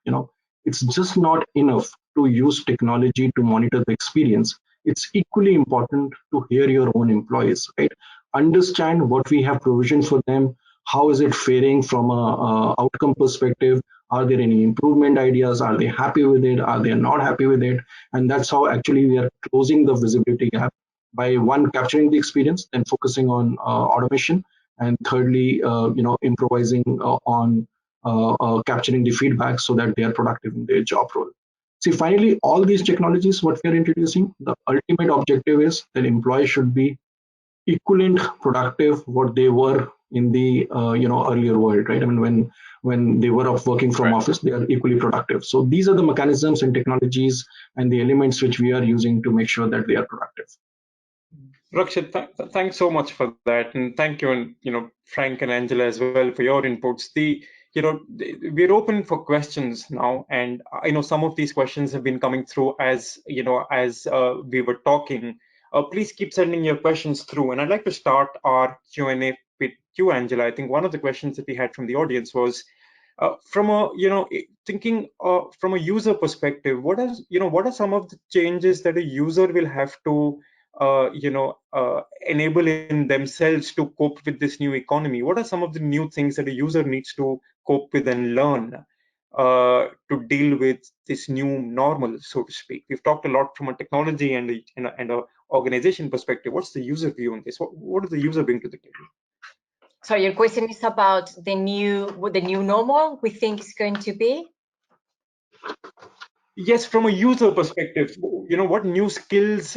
S6: It's just not enough to use technology to monitor the experience. It's equally important to hear your own employees, right? Understand what we have provisioned for them. How is it faring from a outcome perspective? Are there any improvement ideas? Are they happy with it? Are they not happy with it? And that's how actually we are closing the visibility gap by one capturing the experience, then focusing on automation, and thirdly improvising on capturing the feedback so that they are productive in their job role. See, finally, all these technologies what we are introducing, the ultimate objective is that employees should be equivalent productive what they were in the earlier world, right? I mean, when they were of working from
S5: Right.
S6: office, they are equally productive. So these are the mechanisms and technologies and the elements which we are using to make sure that they are productive.
S3: Rakshit, thanks so much for that, and thank you, and Frank and Angela as well for your inputs. We're open for questions now, and I know some of these questions have been coming through as we were talking. Please keep sending your questions through, and I'd like to start our Q&A with you, Angela. I think one of the questions that we had from the audience was from a thinking from a user perspective. What are some of the changes that a user will have to enable in themselves to cope with this new economy? What are some of the new things that a user needs to cope with and learn to deal with this new normal, so to speak? We've talked a lot from a technology and a organization perspective. What's the user view on this? What does the user bring to the table?
S4: So your question is about what the new normal we think is going to be?
S3: Yes, from a user perspective, what new skills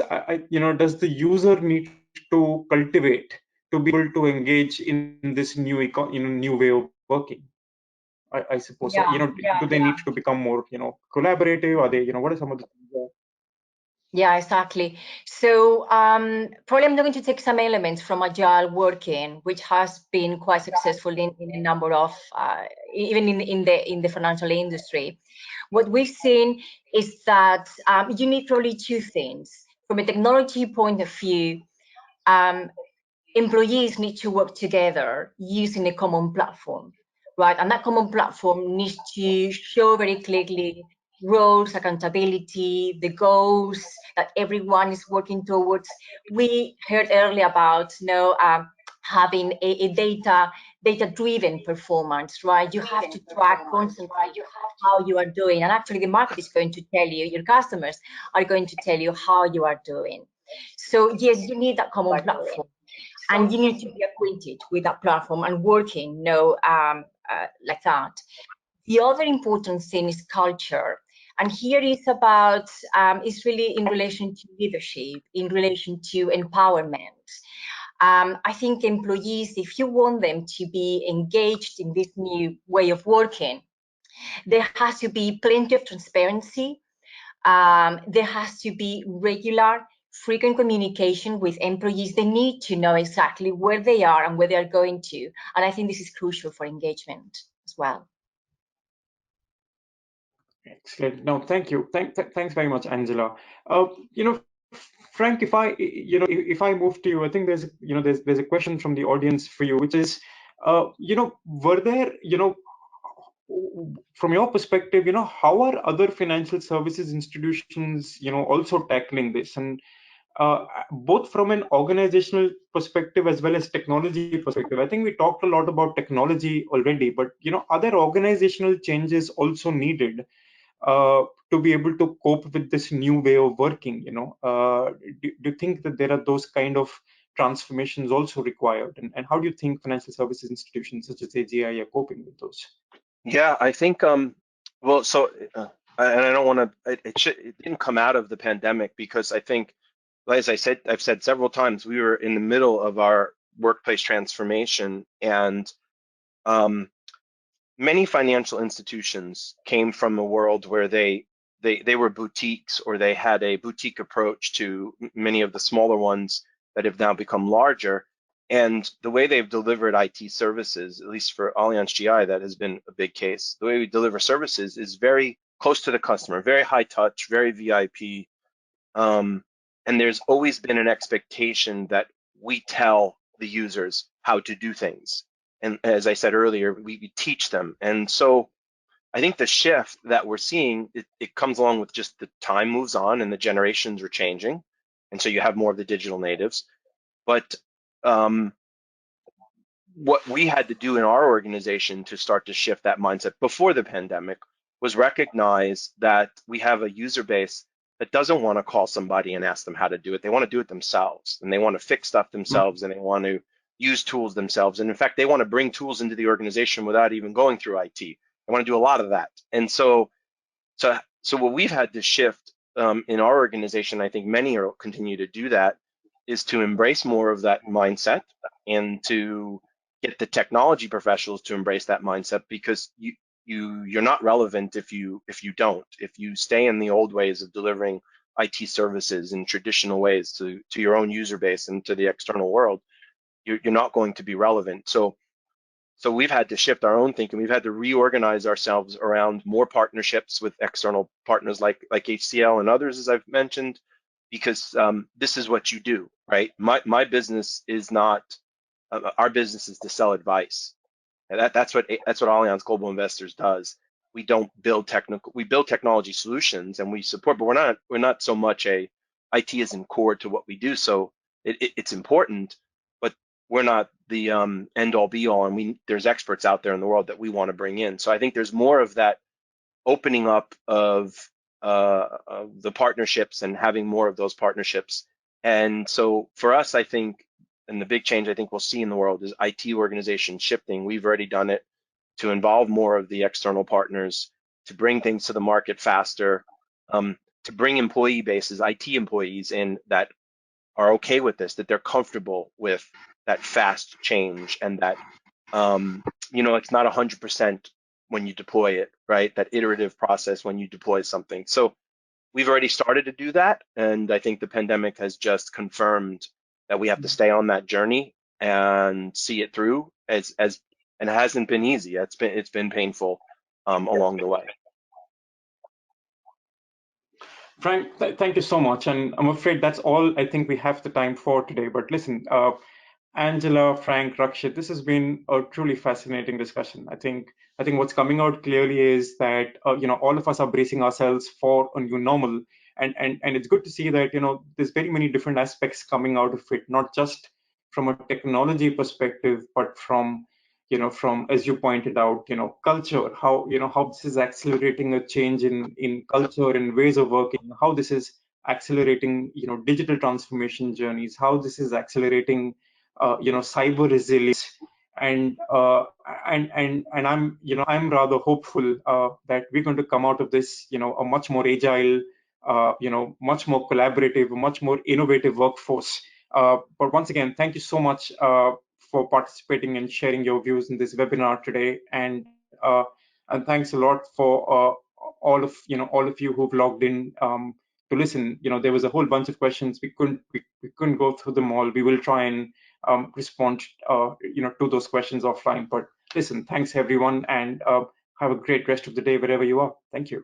S3: does the user need to cultivate to be able to engage in this new way of working? I suppose so.
S4: Yeah,
S3: Do they need to become more collaborative? Are they what are some of the things that...
S4: yeah, exactly. So probably I'm going to take some elements from agile working, which has been quite successful in a number of even in the financial industry. What we've seen is that you need probably two things. From a technology point of view, employees need to work together using a common platform, right? And that common platform needs to show very clearly roles, accountability, the goals that everyone is working towards. We heard earlier about having a data-driven performance, right? You have to track constantly how you are doing, and actually the market is going to tell you, your customers are going to tell you how you are doing. So yes, you need that common platform, and you need to be acquainted with that platform and working like that. The other important thing is culture, and here is about is really in relation to leadership, in relation to empowerment. I think employees, if you want them to be engaged in this new way of working, there has to be plenty of transparency. There has to be regular, frequent communication with employees. They need to know exactly where they are and where they are going to. And I think this is crucial for engagement as well.
S3: Excellent. No, thank you. Thanks very much, Angela. Frank, if I move to you, I think there's a question from the audience for you, which is, were there, from your perspective, how are other financial services institutions, also tackling this? And both from an organizational perspective as well as technology perspective. I think we talked a lot about technology already, but other organizational changes also needed to be able to cope with this new way of working. Do you think that there are those kind of transformations also required, and how do you think financial services institutions such as AGI are coping with those?
S5: Yeah, I think well, so and I don't want to. It didn't come out of the pandemic because I think, as I've said several times, we were in the middle of our workplace transformation. And many financial institutions came from a world where they were boutiques, or they had a boutique approach to many of the smaller ones that have now become larger. And the way they've delivered IT services, at least for Allianz GI, that has been a big case. The way we deliver services is very close to the customer, very high touch, very VIP. And there's always been an expectation that we tell the users how to do things. And as I said earlier, we teach them. And so I think the shift that we're seeing, it comes along with just the time moves on and the generations are changing. And so you have more of the digital natives. But what we had to do in our organization to start to shift that mindset before the pandemic was recognize that we have a user base that doesn't want to call somebody and ask them how to do it. They want to do it themselves, and they want to fix stuff themselves, and they want to use tools themselves. And in fact, they want to bring tools into the organization without even going through IT. They want to do a lot of that. And so what we've had to shift in our organization, I think many will continue to do that, is to embrace more of that mindset and to get the technology professionals to embrace that mindset, because you're not relevant if you don't. If you stay in the old ways of delivering IT services in traditional ways to your own user base and to the external world, you're not going to be relevant. So we've had to shift our own thinking. We've had to reorganize ourselves around more partnerships with external partners like HCL and others, as I've mentioned, because this is what you do, right? My business is not, our business is to sell advice. And that's what Allianz Global Investors does. We don't build we build technology solutions and we support, but we're not so much IT isn't core to what we do. So it's important, but we're not the end all be all. And there's experts out there in the world that we want to bring in. So I think there's more of that opening up of the partnerships and having more of those partnerships. And so for us, I think, and the big change I think we'll see in the world is IT organizations shifting. We've already done it to involve more of the external partners, to bring things to the market faster, to bring employee bases, IT employees in that are okay with this, that they're comfortable with that fast change, and that it's not 100% when you deploy it, right? That iterative process when you deploy something. So we've already started to do that, and I think the pandemic has just confirmed that we have to stay on that journey and see it through. And it hasn't been easy. It's been painful along the way.
S3: Frank, thank you so much. And I'm afraid that's all I think we have the time for today. But listen, Angela, Frank, Rakshit, this has been a truly fascinating discussion. I think what's coming out clearly is that all of us are bracing ourselves for a new normal, and it's good to see that there's very many different aspects coming out of it, not just from a technology perspective, but from as you pointed out, culture, how this is accelerating a change in culture and ways of working, how this is accelerating digital transformation journeys, how this is accelerating cyber resilience, and I'm rather hopeful that we're going to come out of this a much more agile, much more collaborative, much more innovative workforce. But once again, thank you so much for participating and sharing your views in this webinar today, and thanks a lot for all of you who've logged in to listen. There was a whole bunch of questions. We couldn't go through them all. We will try and respond to those questions offline. But listen, thanks everyone, and have a great rest of the day wherever you are. Thank you.